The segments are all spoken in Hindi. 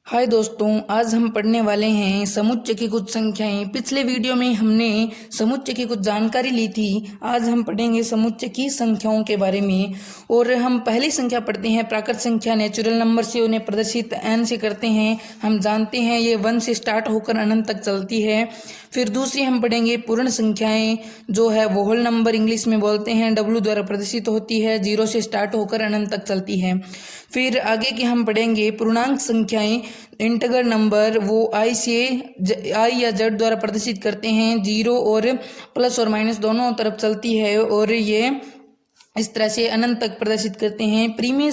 हाय दोस्तों, आज हम पढ़ने वाले हैं समुच्चय की कुछ संख्याएं। पिछले वीडियो में हमने समुच्चय की कुछ जानकारी ली थी। आज हम पढ़ेंगे समुच्चय की संख्याओं के बारे में। और हम पहली संख्या पढ़ते हैं प्राकृत संख्या। नेचुरल नंबर से उन्हें प्रदर्शित n से करते हैं। हम जानते हैं ये 1 से स्टार्ट होकर अनंत तक चलती है। फिर दूसरी हम पढ़ेंगे पूर्ण संख्याएं, जो है वो होल नंबर इंग्लिश में बोलते हैं, W द्वारा प्रदर्शित होती है, 0 से स्टार्ट होकर अनंत तक चलती है। फिर आगे की हम पढ़ेंगे पूर्णांक संख्याएं, इंटीजर नंबर, वो आई या जेड द्वारा प्रदर्शित करते हैं, 0 और प्लस और माइनस दोनों तरफ चलती है और ये इस तरह से अनंत तक प्रदर्शित करते हैं। प्रीमिय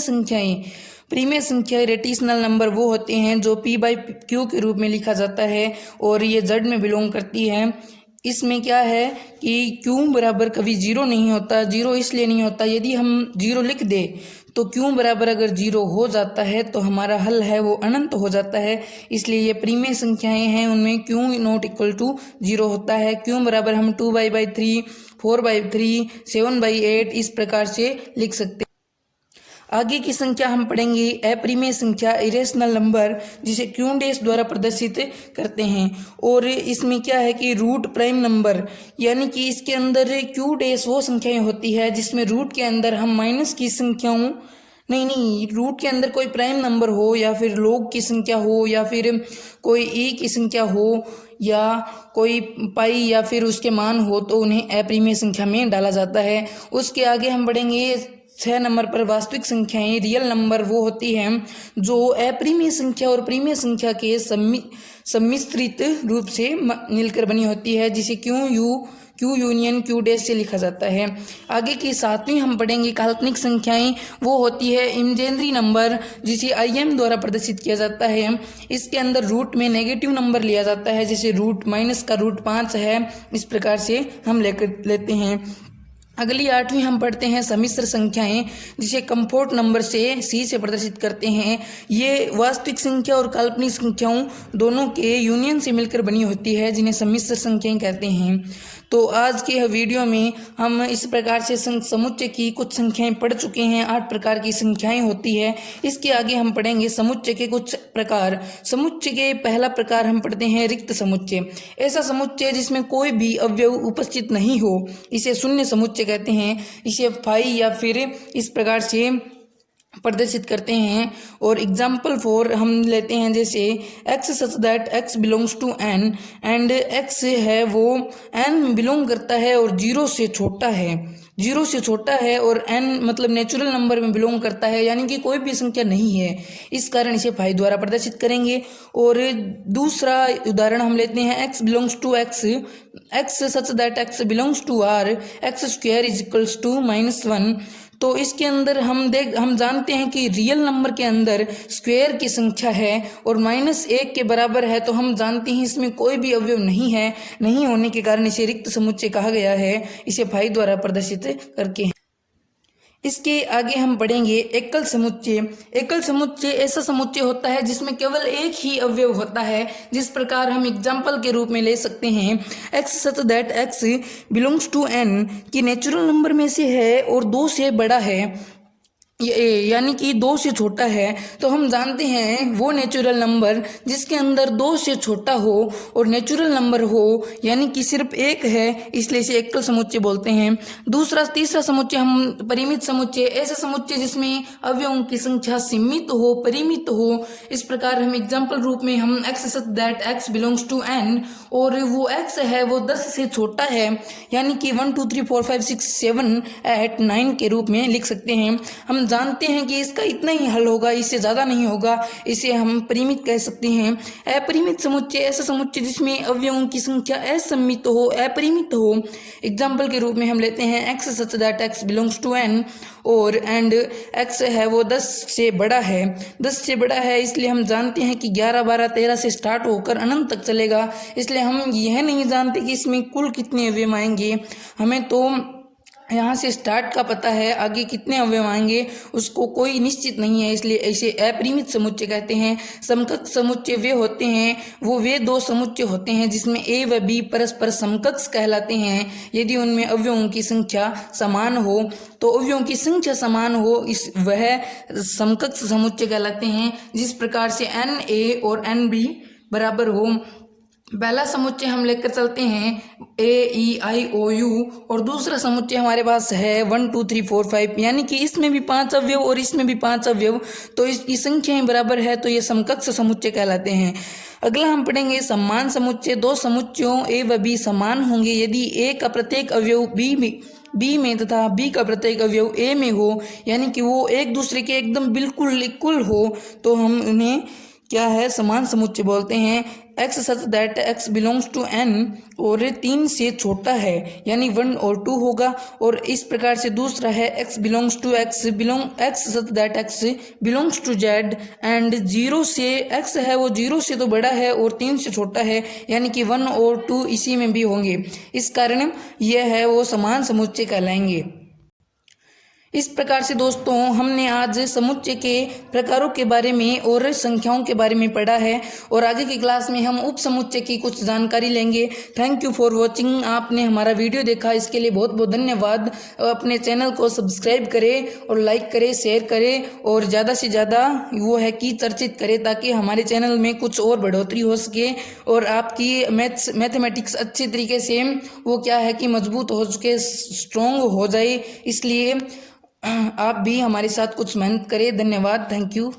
संख्याएं रेटिशनल नंबर वो होते हैं जो p/q के रूप में लिखा जाता है और ये जेड में बिलोंग करती है। इसमें क्या है कि q बराबर कभी 0 नहीं होता। 0 इसलिए नहीं होता, यदि हम 0 लिख दे तो q बराबर अगर 0 हो जाता है तो हमारा हल है वो अनंत हो जाता है। इसलिए ये प्रीमिय संख्याएं हैं, उनमें q नॉट इक्वल टू 0 होता है। q बराबर हम 2/3, 4/3, 7/8 इस प्रकार से लिख सकते हैं। आगे की संख्या हम पढ़ेंगे अप्रिमेय संख्या, इरेशनल नंबर, जिसे क्यू डैश द्वारा प्रदर्शित करते हैं। और इसमें क्या है कि रूट प्राइम नंबर, यानी कि इसके अंदर क्यू डैश वो संख्याएं होती है जिसमें रूट के अंदर हम माइनस की संख्याओं नहीं रूट के अंदर कोई प्राइम नंबर हो या फिर लॉग की संख्या हो या फिर कोई ई की संख्या हो या कोई पाई या फिर उसके मान हो तो उन्हें अप्रिमेय संख्या में डाला जाता है। उसके आगे हम बढ़ेंगे 6 नंबर पर वास्तविक संख्याएं। रियल नंबर वो होती हैं जो अप्रिमेय संख्या और प्रीमिय संख्या के सम्मिश्रित रूप से मिलकर बनी होती है, जिसे क्यू यूनियन क्यू डैश से लिखा जाता है। आगे की 7वीं हम पढ़ेंगे काल्पनिक संख्याएं। वो होती है इमेजिनरी नंबर, जिसे IM द्वारा प्रदर्शित किया जाता है। इसके अंदर रूट में नेगेटिव नंबर लिया जाता है, जैसे रूट माइनस का रूट 5 है, इस प्रकार से हम लेते हैं। अगली 8वीं हम पढ़ते हैं सम्मिश्र संख्याएं, जिसे कंफोर्ट नंबर से C से प्रदर्शित करते हैं। ये वास्तविक संख्या और काल्पनिक संख्याओं दोनों के यूनियन से मिलकर बनी होती है, जिन्हें सम्मिश्र संख्याएं कहते हैं। तो आज के वीडियो में हम इस प्रकार से समुच्चय की कुछ संख्याएं पढ़ चुके हैं। 8 प्रकार की संख्याएं होती है। इसके आगे हम पढ़ेंगे समुच्चय के कुछ प्रकार। समुच्चय के पहला प्रकार हम पढ़ते हैं रिक्त समुच्चय। ऐसा समुच्चय जिसमें कोई भी अवयव उपस्थित नहीं हो, इसे शून्य समुच्चय कहते हैं। इसे फाई या फिर इस प्रकार से प्रदर्शित करते हैं। और एग्जाम्पल फॉर हम लेते हैं, जैसे x such that x belongs to n and x है वो n बिलोंग करता है और 0 से छोटा है और n मतलब नेचुरल नंबर में बिलोंग करता है, यानी कि कोई भी संख्या नहीं है। इस कारण इसे फाई द्वारा प्रदर्शित करेंगे। और दूसरा उदाहरण हम लेते हैं x belongs to x such that x belongs to r, x square is equals to -1। तो इसके अंदर हम जानते हैं कि रियल नंबर के अंदर स्क्वायर की संख्या है और -1 के बराबर है, तो हम जानते हैं इसमें कोई भी अवयव नहीं होने के कारण इसे रिक्त समुच्चय कहा गया है। इसे फाई द्वारा प्रदर्शित करके। इसके आगे हम पढ़ेंगे एकल समुच्चय ऐसा समुच्चय होता है जिसमें केवल एक ही अवयव होता है। जिस प्रकार हम एग्जाम्पल के रूप में ले सकते हैं, x such that x belongs to n की नेचुरल नंबर में से है और 2 से बड़ा है, यानी कि 2 से छोटा है। तो हम जानते हैं वो नेचुरल नंबर जिसके अंदर 2 से छोटा हो और नेचुरल नंबर हो, यानी कि सिर्फ एक है, इसलिए इसे एकल समुच्चय बोलते हैं। तीसरा समुच्चय हम परिमित समुच्चय। ऐसा समुच्चय जिसमें अवयवों की संख्या सीमित हो, परिमित हो। इस प्रकार हम एग्जाम्पल रूप में हम x such that x belongs to n और वो x है वो 10 से छोटा है, यानी कि 1 2 3 4 5 6 7 8 9 के रूप में लिख सकते हैं। हम जानते हैं कि इसका इतना ही हल होगा, इससे ज़्यादा नहीं होगा, इसे हम परिमित कह सकते हैं। अपरिमित समुच्चय ऐसा समुच्चय जिसमें अवयवों की संख्या असम्मित हो, अपरिमित हो। एग्जाम्पल के रूप में हम लेते हैं x such that x belongs to n और एंड x है वो 10 से बड़ा है, इसलिए हम जानते हैं कि 11 12 13 से स्टार्ट होकर अनंत तक चलेगा। इसलिए हम यह नहीं जानते कि इसमें कुल कितने अवयव आएंगे। हमें तो यहाँ से स्टार्ट का पता है, आगे कितने अवयव आएंगे उसको कोई निश्चित नहीं है, इसलिए ऐसे अपरिमित समुच्चय कहते हैं। समकक्ष समुच्चय वे होते हैं, वे दो समुच्चय होते हैं जिसमें ए व बी परस्पर समकक्ष कहलाते हैं यदि उनमें अवयवों की संख्या समान हो। तो अवयवों की संख्या समान हो वह समकक्ष समुच्चय कहलाते हैं। जिस प्रकार से एन ए और एन बी बराबर हो। पहला समुच्चय हम लेकर चलते हैं ए ई आई ओ यू, और दूसरा समुच्चय हमारे पास है 1 2 3 4 5, यानी कि इसमें भी 5 अवयव और इसमें भी 5 अवयव, तो इसकी संख्याएं बराबर है, तो ये समकक्ष समुच्चय कहलाते हैं। अगला हम पढ़ेंगे समान समुच्चय। दो समुच्चयों ए व बी समान होंगे यदि ए का प्रत्येक अवयव बी में तथा बी का प्रत्येक अवयव ए में हो, यानी कि वो एक दूसरे के एकदम बिल्कुल इक्वल हो, तो हम उन्हें क्या है, समान समुच्चय बोलते हैं। x such that x belongs to n और 3 से छोटा है, यानी 1 और 2 होगा। और इस प्रकार से दूसरा है x belongs to x such that x belongs to z and 0 से x है वो 0 से तो बड़ा है और 3 से छोटा है, यानी कि 1 और 2 इसी में भी होंगे। इस कारण यह है वो समान समुच्चय कहलाएंगे। इस प्रकार से दोस्तों हमने आज समुच्चय के प्रकारों के बारे में और संख्याओं के बारे में पढ़ा है, और आगे की क्लास में हम उप समुच्चय की कुछ जानकारी लेंगे। Thank you for watching. आपने हमारा वीडियो देखा इसके लिए बहुत बहुत धन्यवाद। अपने चैनल को सब्सक्राइब करें और लाइक करें, शेयर करें और ज़्यादा से ज़्यादा वो है कि चर्चित करें, ताकि हमारे चैनल में कुछ और बढ़ोतरी हो सके और आपकी मैथमेटिक्स अच्छी तरीके से वो क्या है कि मजबूत हो सके, स्ट्रॉन्ग हो जाए। इसलिए आप भी हमारे साथ कुछ मेहनत करें। धन्यवाद। Thank you.